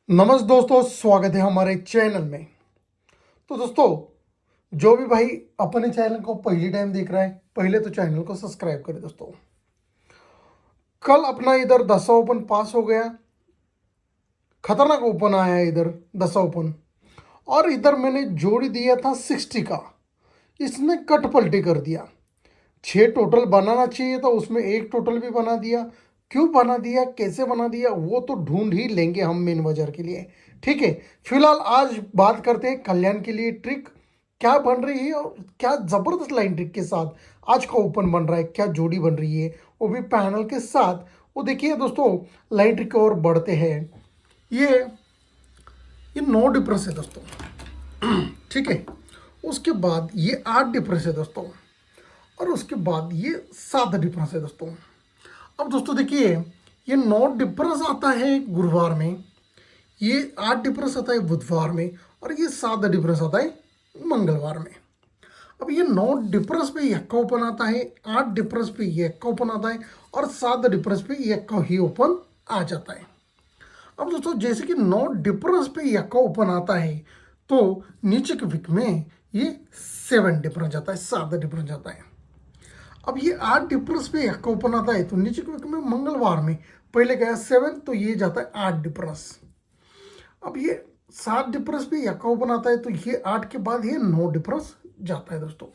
नमस्ते दोस्तों, स्वागत है हमारे चैनल में। तो दोस्तों, जो भी भाई अपने चैनल को पहली टाइम देख रहा है, पहले तो चैनल को सब्सक्राइब करें। दोस्तों, कल अपना इधर दसा ओपन पास हो गया। खतरनाक ओपन आया है इधर दसा ओपन। और इधर मैंने जोड़ी दिया था 60 का, इसने कट पलटी कर दिया। 6 टोटल बनाना चाहिए था, उसमें एक टोटल भी बना दिया। क्यों बना दिया, कैसे बना दिया, वो तो ढूंढ ही लेंगे हम मेन बाजार के लिए। ठीक है, फिलहाल आज बात करते हैं कल्याण के लिए ट्रिक क्या बन रही है और क्या ज़बरदस्त लाइन ट्रिक के साथ आज का ओपन बन रहा है, क्या जोड़ी बन रही है, वो भी पैनल के साथ। वो देखिए दोस्तों, लाइन ट्रिक की ओर बढ़ते हैं। ये ये 9 डिफरेंस है दोस्तों। ठीक है, उसके बाद ये 8 डिफरेंस है दोस्तों, और उसके बाद ये 7 डिफरेंस है दोस्तों। अब दोस्तों देखिए, ये 9 डिफरेंस आता है गुरुवार में, ये 8 डिफरेंस आता है बुधवार में, और ये 7 डिफरेंस आता है मंगलवार में। अब ये 9 डिफरेंस पे यक्का ओपन आता है, 8 डिफरेंस पे यक्का ओपन आता है, और 7 डिफरेंस पे यक्का ही ओपन आ जाता है। अब दोस्तों, जैसे कि 9 डिफरेंस पे यक्का ओपन आता है, तो नीचे के विक में ये 7 डिफरेंस आता है, 7 डिफरेंस आता है। अब ये 8 डिफरेंस पे यक्का ओपन आता है, तो नीचे के विक में मंगलवार में पहले गया 7, तो ये जाता है 8 डिफरेंस। अब ये 7 डिफरेंस पे यक्का ओपन आता है, तो ये 8 के बाद ये 9 डिफरेंस जाता है दोस्तों।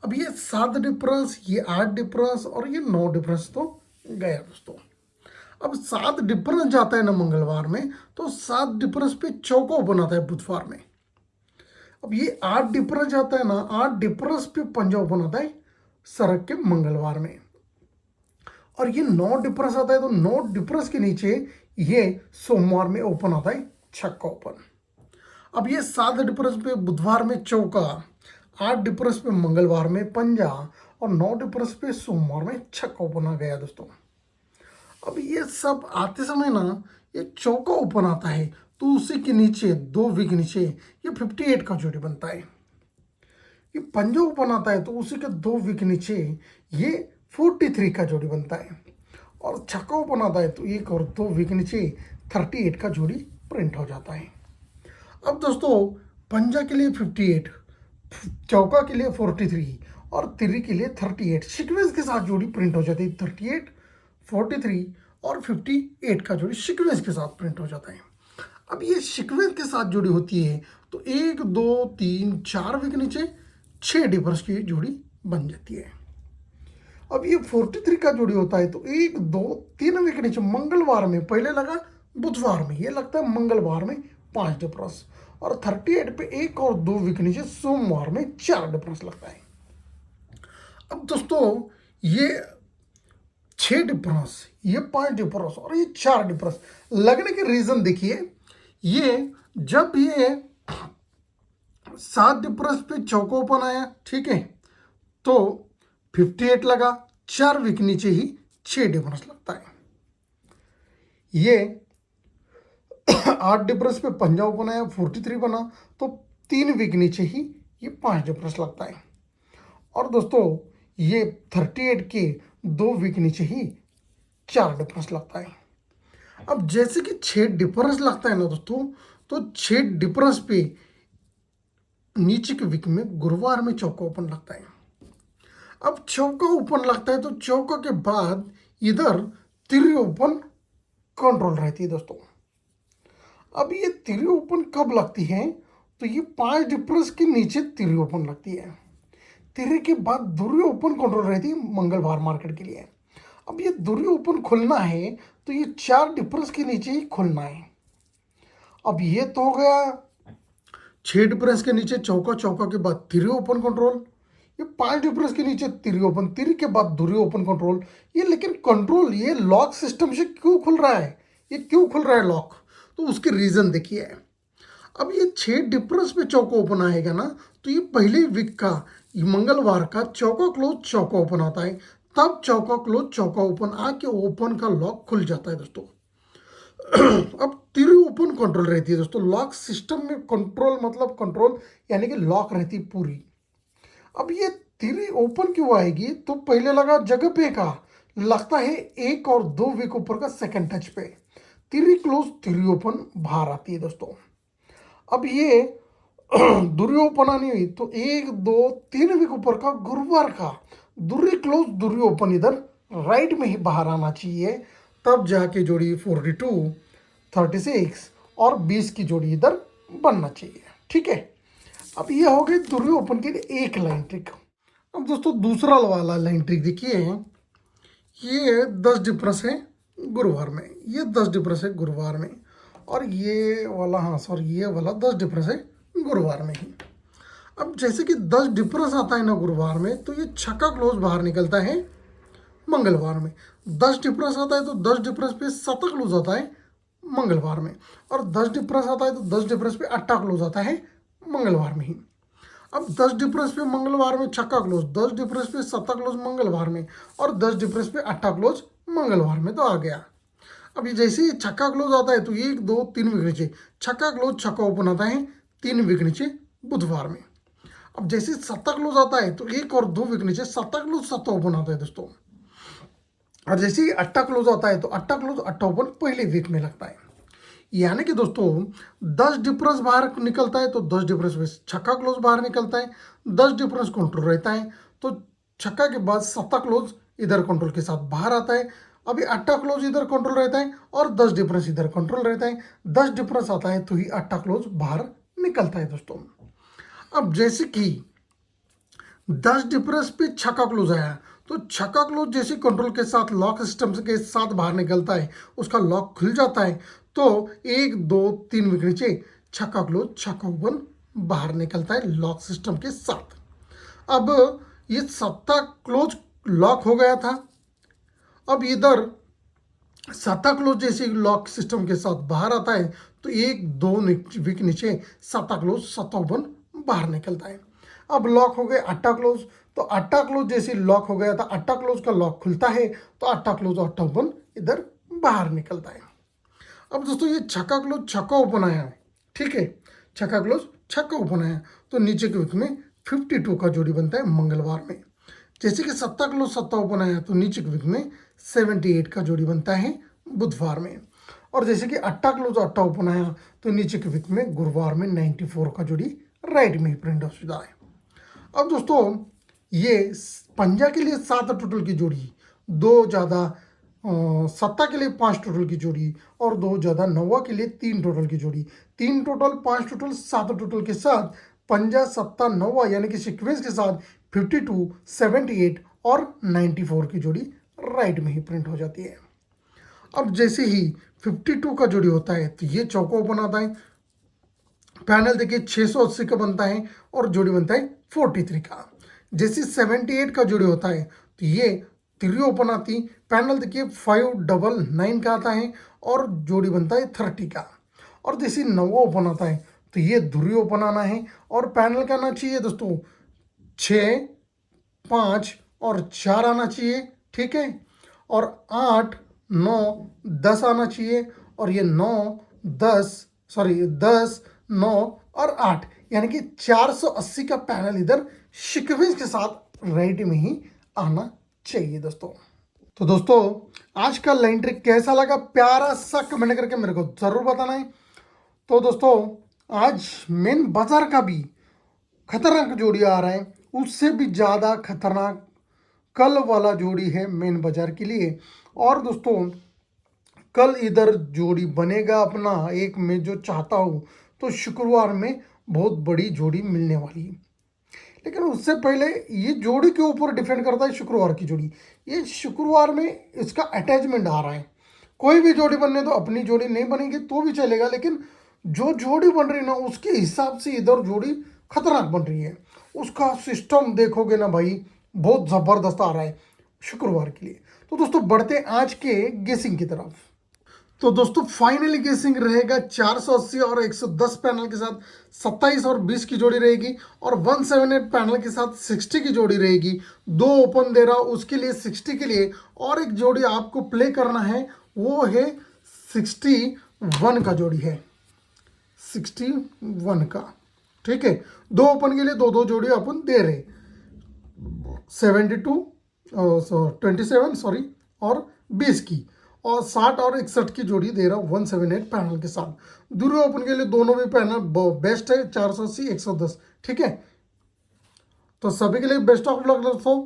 अब ये 7 डिफरेंस, ये 8 डिफरेंस, और ये 9 डिफरेंस तो गया दोस्तों। अब 7 डिफरेंस जाता है ना मंगलवार में, तो 7 डिफरेंस पे चौका ओपन आता है बुधवार में। अब ये 8 डिफरेंस जाता है ना, 8 डिफरेंस पे पंजा ओपन आता है सरक के मंगलवार में। और ये 9 डिफरेंस आता है, तो 9 डिफरेंस के नीचे ये सोमवार में ओपन आता है छक्का ओपन। अब ये 7 डिफरेंस पे बुधवार में चौका, 8 डिफरेंस पे मंगलवार में पंजा, और 9 डिफरेंस पे सोमवार में छक्का ओपन आ गया दोस्तों। अब ये सब आते समय ना, ये चौका ओपन आता है, तो उसी के नीचे 2 वीक नीचे ये 58 का जोड़ी बनता है। ये पंजा ओपन आता है, तो उसी के 2 वीक नीचे ये 43 का जोड़ी बनता है। और छक्का ओपन आता है, तो एक और 2 वीक नीचे 38 का जोड़ी प्रिंट हो जाता है। अब दोस्तों, पंजा के लिए 58, चौका के लिए 43, और तिरी के लिए 38 सीक्वेंस के साथ जोड़ी प्रिंट हो जाती है। 38, 43 और 58 का जोड़ी सीक्वेंस के साथ प्रिंट हो जाता है। अब ये सीक्वेंस के साथ जोड़ी होती है, तो 1 2 3 4 वीक नीचे 6 डिफरेंस की जोड़ी बन जाती है। अब ये 43 का जोड़ी होता है, तो 1 2 3 वीक नीचे मंगलवार में पहले लगा, बुधवार में ये लगता है, मंगलवार में 5 डिफरेंस, और 38 पे 1 और 2 वीक नीचे सोमवार में 4 डिफरेंस लगता है। अब दोस्तों, ये 6 डिफरेंस, ये 5 डिफरेंस, और ये 4 डिफरेंस लगने के रीजन देखिए। ये जब ये 7 डिफरेंस पे चौका ओपन आया, ठीक है, तो 58 लगा, 4 वीक नीचे ही 6 डिफरेंस लगता है। ये 8 डिफरेंस पे पंजा ओपन आया, 43 बना, तो 3 वीक नीचे ही ये 5 डिफरेंस लगता है। और दोस्तों, ये 38 के 2 वीक नीचे ही 4 डिफरेंस लगता है। अब जैसे कि 6 डिफरेंस लगता है ना दोस्तों, तो 6 डिफरेंस पे नीचे के वीक में गुरुवार में चौका ओपन लगता है। अब चौका ओपन लगता है, तो चौका के बाद इधर तिरी ओपन कंट्रोल रहती है दोस्तों। अब ये तिरी ओपन कब लगती है, तो ये 5 डिफरेंस के नीचे तिरी ओपन लगती है। तिरी के बाद दुरी ओपन कंट्रोल रहती है मंगलवार मार्केट के लिए। अब ये दुरी ओपन खुलना है, तो ये 4 डिफरेंस के नीचे ही खुलना है। अब ये तो हो गया 6 डिफरेंस के नीचे चौका, चौका के बाद तिरी ओपन कंट्रोल, ये 5 डिफरेंस के नीचे तिरी ओपन, तिरी के बाद दुरी ओपन कंट्रोल। ये लेकिन कंट्रोल ये लॉक सिस्टम से क्यों खुल रहा है, ये क्यों खुल रहा है लॉक, तो उसके रीजन देखिए। अब ये 6 डिफरेंस पे चौका ओपन आएगा ना, तो ये पहले वीक का मंगलवार का चौका क्लोज चौका ओपन आता है, तब चौका क्लोज चौका ओपन आके ओपन का लॉक खुल जाता है दोस्तों। अब तिरी ओपन कंट्रोल रहती है दोस्तों। लॉक सिस्टम में कंट्रोल मतलब कंट्रोल यानी कि लॉक रहती है पूरी। अब ये तिरी ओपन क्यों आएगी, तो पहले लगा जगह पे का लगता है 1 और 2 वीक ऊपर का सेकंड टच पे, 3 क्लोज 3 ओपन बाहर आती है दोस्तों। अब ये दूरी ओपन आनी हुई तो 1 2 3 वीक ऊपर का गुरुवार का दूरी क्लोज दूरी ओपन इधर राइट में ही बाहर आना चाहिए, तब जाके जोड़ी 42 36 और 20 की जोड़ी इधर बनना चाहिए। ठीक है, अब ये हो गई दूरी ओपन के लिए एक लाइन ट्रिक। अब दोस्तों दूसरा वाला लाइन ट्रिक देखिए, ये 10 डिफरेंस है गुरुवार में, ये 10 डिफरेंस है गुरुवार में, और ये वाला, हाँ सॉरी, ये वाला 10 डिफरेंस है गुरुवार में ही। अब जैसे कि 10 डिफरेंस आता है ना गुरुवार में, तो ये छक्का क्लोज बाहर निकलता है मंगलवार में। 10 डिफरेंस आता है तो 10 डिफरेंस पे सत्ता क्लोज आता है मंगलवार में, और 10 डिफरेंस आता है तो 10 डिफरेंस पे अट्टा क्लोज आता है मंगलवार में ही। अब 10 डिफरेंस पे मंगलवार में छक्का क्लोज, 10 डिफरेंस पे सत्ता क्लोज मंगलवार में, और 10 डिफरेंस पे अट्टा क्लोज मंगलवार में, तो आ गया। अब ये जैसे ही छक्का क्लोज आता है तो 1 2 3 वीक नीचे छक्का क्लोज छक्का ओपन आता है 3 वीक नीचे बुधवार में। अब जैसे सत्ता क्लोज आता है तो 1 और 2 वीक नीचे सत्ता क्लोज सत्ता ओपन आता है दोस्तों। और जैसे ही अट्टा क्लोज आता है तो अट्टा क्लोज अट्टा ओपन पहले वीक में लगता है। यानी कि दोस्तों 10 डिफरेंस बाहर निकलता है तो 10 डिफरेंस में छक्का क्लोज बाहर निकलता है, 10 डिफरेंस कंट्रोल रहता है तो छक्का के बाद सत्ता क्लोज इधर कंट्रोल के साथ बाहर आता है। अभी अट्टा क्लोज इधर कंट्रोल रहता है और 10 डिफरेंस इधर कंट्रोल रहता है। 10 डिफरेंस आता है तो ही अट्टा क्लोज बाहर निकलता है दोस्तों। अब जैसे कि 10 डिफरेंस पे छक्का क्लोज आया तो छक्का क्लोज जैसे कंट्रोल के साथ लॉक सिस्टम के साथ बाहर निकलता है, उसका लॉक खुल जाता है तो 1 2 3 वीक नीचे छक्का क्लोज छक्का ओपन बाहर निकलता है लॉक सिस्टम के साथ। अब ये सत्ता क्लोज लॉक हो गया था, अब इधर सत्ता क्लोज जैसे लॉक सिस्टम के साथ बाहर आता है तो 1 2 वीक नीचे सत्ता क्लोज सत्ता ओपन बाहर निकलता है। अब लॉक हो गए अट्टा क्लोज, तो अट्टा क्लोज जैसे लॉक हो गया था अट्टा क्लोज का लॉक खुलता है तो अट्टा क्लोज अट्टा ओपन इधर बाहर निकलता है। अब दोस्तों ये छक्का क्लोज छक्का ओपन आया, ठीक है, छक्का क्लोज छक्का ओपन आया तो नीचे के वीक में 52 का जोड़ी बनता है मंगलवार में। जैसे कि सत्ता क्लोज सत्ता ओपन आया तो नीचे के वीक में 78 का जोड़ी बनता है बुधवार में, और जैसे कि अट्टा क्लोज अट्टा ओपन आया तो नीचे के वीक में गुरुवार में 94 का जोड़ी राइट में ही प्रिंट हो चुका है। अब दोस्तों ये पंजा के लिए 7 टोटल की जोड़ी, 2 ज़्यादा सत्ता के लिए 5 टोटल की जोड़ी, और 2 ज़्यादा नौवा के लिए 3 टोटल की जोड़ी, 3 टोटल 5 टोटल 7 टोटल के साथ पंजा सत्ता नौवा यानी कि सीक्वेंस के साथ 52 78 और 94 की जोड़ी राइट में ही प्रिंट हो जाती है। अब जैसे ही 52 का जोड़ी होता है तो ये चौका ओपन आता है, पैनल देखिए 680 का बनता है और जोड़ी बनता है 43 का। जैसे 78 का जोड़ी होता है तो ये 3 ओपन आती, पैनल देखिए 599 का आता है और जोड़ी बनता है 30 का। और जैसे 9 ओपन आता है तो ये धुरी ओपन आना है और पैनल का आना चाहिए दोस्तों 6 5 और 4 आना चाहिए, ठीक है, और 8 9 10 आना चाहिए, और ये 10 9 और 8 यानी कि 480 का पैनल इधर सीक्वेंस के साथ राइट में ही आना चाहिए दोस्तों। तो दोस्तों आज का लाइन ट्रिक कैसा लगा प्यारा सा कमेंट करके मेरे को जरूर बताना है। तो दोस्तों आज मेन बाजार का भी खतरनाक जोड़ी आ रहा है, उससे भी ज़्यादा खतरनाक कल वाला जोड़ी है मेन बाजार के लिए। और दोस्तों कल इधर जोड़ी बनेगा अपना एक मैं जो चाहता हूँ, तो शुक्रवार में बहुत बड़ी जोड़ी मिलने वाली है। लेकिन उससे पहले ये जोड़ी के ऊपर डिपेंड करता है शुक्रवार की जोड़ी, ये शुक्रवार में इसका अटैचमेंट आ रहा है। कोई भी जोड़ी बनने तो अपनी जोड़ी नहीं बनेगी तो भी चलेगा, लेकिन जो जोड़ी बन रही है ना उसके हिसाब से इधर जोड़ी खतरनाक बन रही है। उसका सिस्टम देखोगे ना भाई बहुत ज़बरदस्त आ रहा है शुक्रवार के लिए। तो दोस्तों बढ़ते हैं आज के गेसिंग की तरफ। तो दोस्तों फाइनली गेसिंग रहेगा 480 और 110 पैनल के साथ 27 और 20 की जोड़ी रहेगी, और 178 पैनल के साथ 60 की जोड़ी रहेगी। 2 ओपन दे रहा हूँ उसके लिए 60 के लिए, और एक जोड़ी आपको प्ले करना है वो है 61 का जोड़ी है, 61 का, ठीक है। 2 ओपन के लिए 2 जोड़ी अपन दे रहे 27 और 20 की, और 60 और 61 की जोड़ी दे रहा हूँ 178 पैनल के साथ। दूरी ओपन के लिए दोनों भी पैनल बेस्ट है, 480 110। ठीक है, तो सभी के लिए बेस्ट ऑफ लक दोस्तों।